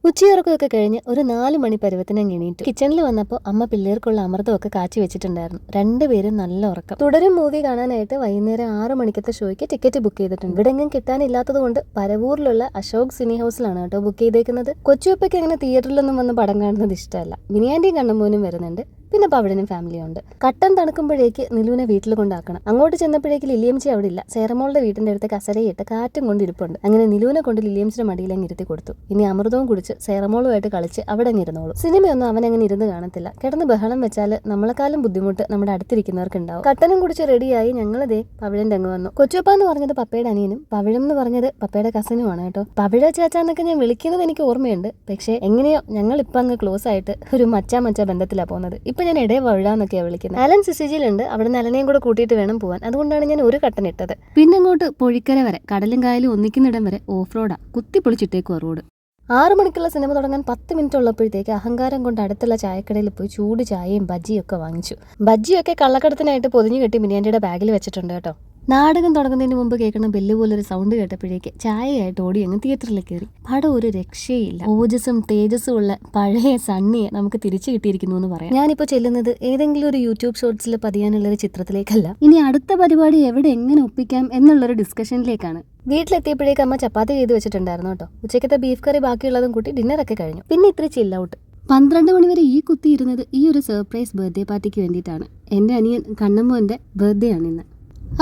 ഉച്ചയുറക്കമൊക്കെ കഴിഞ്ഞ് ഒരു 4 മണി പരുവത്തിന് എണീറ്റു. കിച്ചണിൽ വന്നപ്പോൾ അമ്മ പിള്ളേർക്കുള്ള അമൃതമൊക്കെ കാച്ചി വെച്ചിട്ടുണ്ടായിരുന്നു. രണ്ടുപേരും നല്ല ഉറക്കം. തുടരും മൂവി കാണാനായിട്ട് വൈകുന്നേരം 6 മണിക്കത്തെ ഷോയ്ക്ക് ടിക്കറ്റ് ബുക്ക് ചെയ്തിട്ടുണ്ട്. ഇവിടെ എങ്ങും കിട്ടാനില്ലാത്തത് കൊണ്ട് പരവൂരിലുള്ള അശോക് സിനി ഹൗസിലാണ് കേട്ടോ ബുക്ക് ചെയ്തേക്കുന്നത്. കൊച്ചുപ്പയ്ക്ക് അങ്ങനെ തിയേറ്ററിലൊന്നും വന്ന് പടം കാണുന്നത് ഇഷ്ടമല്ല. മിനിയാന്റിയും കണ്ണമ്മോനും വരുന്നുണ്ട്. പിന്നെ പവിഴനും ഫാമിലിയും ഉണ്ട്. കട്ടൻ തണുക്കുമ്പോഴേക്ക് നിലുവിനെ വീട്ടിൽ കൊണ്ടാക്കണം. അങ്ങോട്ട് ചെന്നപ്പോഴേക്ക് ലില്ലിയംച്ചി അവിടെ ഇല്ല. സേറമോളുടെ വീട്ടിന്റെ അടുത്ത് കസരയിട്ട് കാറ്റും കൊണ്ടിരിപ്പുണ്ട്. അങ്ങനെ നിലുവിനെ കൊണ്ട് ലില്ലിയംച്ചിന്റെ മടിയിലങ്ങ് ഇരുത്തി കൊടുത്തു. ഇനി അമൃതവും കുടിച്ച് സേറമോളുമായിട്ട് കളിച്ച് അവിടെ അങ്ങ് ഇരുന്നോളൂ. സിനിമയൊന്നും അവനങ്ങനെ ഇരുന്ന് കാണത്തില്ല. കിടന്ന് ബഹളം വെച്ചാൽ നമ്മളെക്കാളും ബുദ്ധിമുട്ട് നമ്മുടെ അടുത്തിരിക്കുന്നവർക്ക് ഉണ്ടാവും. കട്ടനും കുടിച്ച് റെഡിയായി ഞങ്ങളതേ പവിഴന്റെ അങ്ങ് വന്നു. കൊച്ചുപ്പ എന്ന് പറഞ്ഞത് പപ്പയുടെ അനിയനും പവിഴം എന്ന് പറഞ്ഞത് പപ്പയുടെ കസനുമാണ് കേട്ടോ. പവിഴ ചാച്ചാന്നൊക്കെ ഞാൻ വിളിക്കുന്നത് എനിക്ക് ഓർമ്മയുണ്ട്. പക്ഷേ എങ്ങനെയോ ഞങ്ങൾ ഇപ്പൊ അങ്ങ് ക്ലോസ് ആയിട്ട് ഒരു മച്ചാ ബന്ധത്തിലാണ് പോകുന്നത്. ഇപ്പൊ ഞാൻ ഇടയെ വഴുതാന്നൊക്കെയാണ് വിളിക്കുന്നത്. അലൻ സിസിജിയിലുണ്ട്. അവിടെ അലനെയും കൂടെ കൂട്ടിയിട്ട് വേണം പോവാൻ. അതുകൊണ്ടാണ് ഞാൻ ഒരു കട്ടൻ ഇട്ടത്. പിന്നെ അങ്ങോട്ട് പൊഴിക്കര വരെ കടലും കായലും ഒന്നിക്കുന്നിടം വരെ ഓഫ് റോഡാ. കുത്തിപ്പൊളിച്ചിട്ടേക്കുവാ റോഡ്. 6 മണിക്കുള്ള സിനിമ തുടങ്ങാൻ 10 മിനിറ്റ് ഉള്ളപ്പോഴത്തേക്ക് അഹങ്കാരം കൊണ്ട് അടുത്തുള്ള ചായക്കടയിൽ പോയി ചൂട് ചായയും ബജ്ജിയൊക്കെ വാങ്ങിച്ചു. ബജ്ജിയൊക്കെ കള്ളക്കടത്തിനായിട്ട് പൊതിഞ്ഞു കെട്ടി മിനിയാന്റിയുടെ ബാഗിൽ വെച്ചിട്ടുണ്ട് കേട്ടോ. നാടകം തുടങ്ങുന്നതിന് മുമ്പ് കേൾക്കുന്ന ബെല്ല് പോലൊരു സൗണ്ട് കേട്ടപ്പോഴേക്ക് ചായയായിട്ട് ഓടി അങ്ങ് തിയേറ്ററിൽ കയറി. പടം ഒരു രക്ഷയില്ല. ഓജസ്സും തേജസ്സും ഉള്ള പഴയ സണ്ണിയെ നമുക്ക് തിരിച്ചു കിട്ടിയിരിക്കുന്നു എന്ന് പറയാം. ഞാനിപ്പോൾ ചെല്ലുന്നത് ഏതെങ്കിലും ഒരു യൂട്യൂബ് ഷോർട്സിൽ പതിയാനുള്ള ഒരു ചിത്രത്തിലേക്കല്ല. ഇനി അടുത്ത പരിപാടി എവിടെ എങ്ങനെ ഒപ്പിക്കാം എന്നുള്ളൊരു ഡിസ്കഷനിലേക്കാണ്. വീട്ടിലെത്തിയപ്പോഴേക്ക് അമ്മ ചപ്പാത്തി ചെയ്ത് വെച്ചിട്ടുണ്ടായിരുന്നു കേട്ടോ. ഉച്ചക്കത്തെ ബീഫ് കറി ബാക്കിയുള്ളതും കൂട്ടി ഡിന്നറൊക്കെ കഴിഞ്ഞു. പിന്നെ ഇത്തിരി ചില്ലൗട്ട്. 12 മണി വരെ ഈ കുത്തിയിരുന്നത് ഈ ഒരു സർപ്രൈസ് ബർത്ത്ഡേ പാർട്ടിക്ക് വേണ്ടിയിട്ടാണ്. എൻ്റെ അനിയൻ കണ്ണമ്മോൻ്റെ ബർത്ത്ഡേ ആണ് ഇന്ന്.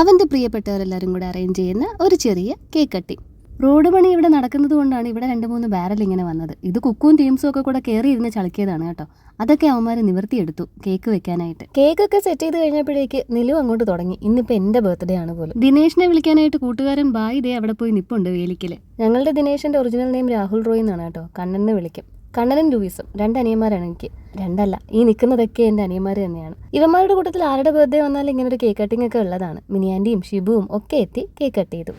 അവൻ്റെ പ്രിയപ്പെട്ടവരെല്ലാവരും കൂടെ അറേഞ്ച് ചെയ്യുന്ന ഒരു ചെറിയ കേക്ക് കട്ടിങ്. റോഡ് പണി ഇവിടെ നടക്കുന്നത് കൊണ്ടാണ് ഇവിടെ 2-3 ബാരൽ ഇങ്ങനെ വന്നത്. ഇത് കുക്കും ടീംസും ഒക്കെ കൂടെ കയറി ഇരുന്ന് ചളിക്കിയതാണ് കേട്ടോ. അതൊക്കെ അവന്മാർ നിവർത്തിയെടുത്തു കേക്ക് വെക്കാനായിട്ട്. കേക്കൊക്കെ സെറ്റ് ചെയ്ത് കഴിഞ്ഞപ്പോഴേക്ക് നിലു അങ്ങോട്ട് തുടങ്ങി. ഇന്നിപ്പോൾ എൻ്റെ ബർത്ത്ഡേ ആണ് പോലും. ദിനേഷിനെ വിളിക്കാനായിട്ട് കൂട്ടുകാരൻ ബായ് ഇതേ അവിടെ പോയി നിപ്പുണ്ട് വേലിക്കല്. ഞങ്ങളുടെ ദിനേഷിൻ്റെ ഒറിജിനൽ നെയിം രാഹുൽ റോയ് എന്നാണ് കേട്ടോ. കണ്ണനെ വിളിക്കും. കണ്ണനും ലൂയിസും 2 അനിയന്മാരാണ് എനിക്ക്. 2 അല്ല, ഈ നിൽക്കുന്നതൊക്കെ എൻ്റെ അനിയന്മാർ തന്നെയാണ്. ഇവന്മാരുടെ കൂട്ടത്തിൽ ആരുടെ ബർത്ത്ഡേ വന്നാലും ഇങ്ങനെ ഒരു കേക്ക് കട്ടിംഗ് ഒക്കെ ഉള്ളതാണ്. മിനിയാന്റിയും ഷിബുവും ഒക്കെ എത്തി കേക്ക് കട്ട് ചെയ്തു.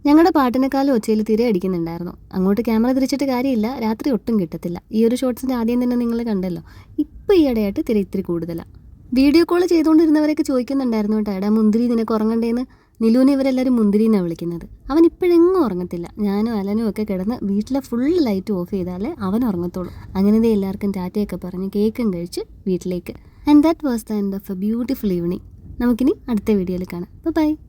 ഞങ്ങളുടെ പാട്ടിനെക്കാളും ഒച്ചയിൽ തിര അടിക്കുന്നുണ്ടായിരുന്നു. അങ്ങോട്ട് ക്യാമറ തിരിച്ചിട്ട് കാര്യമില്ല, രാത്രി ഒട്ടും കിട്ടത്തില്ല. ഈ ഒരു ഷോട്ട്സിൻ്റെ ആദ്യം തന്നെ നിങ്ങൾ കണ്ടല്ലോ. ഇപ്പോൾ ഈ ഇടയായിട്ട് തിര ഇത്തിരി കൂടുതലാണ്. വീഡിയോ കോൾ ചെയ്തുകൊണ്ടിരുന്നവരൊക്കെ ചോദിക്കുന്നുണ്ടായിരുന്നു കേട്ടോ, എടാ മുന്തിരി നിനക്ക് ഉറങ്ങണ്ടേന്ന്. നിലൂനെ ഇവരെല്ലാവരും മുന്തിരി എന്നാണ് വിളിക്കുന്നത്. അവൻ ഇപ്പോഴെങ്ങും ഉറങ്ങത്തില്ല. ഞാനും അലനും ഒക്കെ കിടന്ന് വീട്ടിലെ ഫുൾ ലൈറ്റ് ഓഫ് ചെയ്താലേ അവൻ ഉറങ്ങത്തുള്ളൂ. അങ്ങനത്തെ എല്ലാവർക്കും ടാറ്റയൊക്കെ പറഞ്ഞ് കേക്കും കഴിച്ച് വീട്ടിലേക്ക്. And that was the end of A beautiful evening. നമുക്കിനി അടുത്ത വീഡിയോയിൽ കാണാം. ബൈ.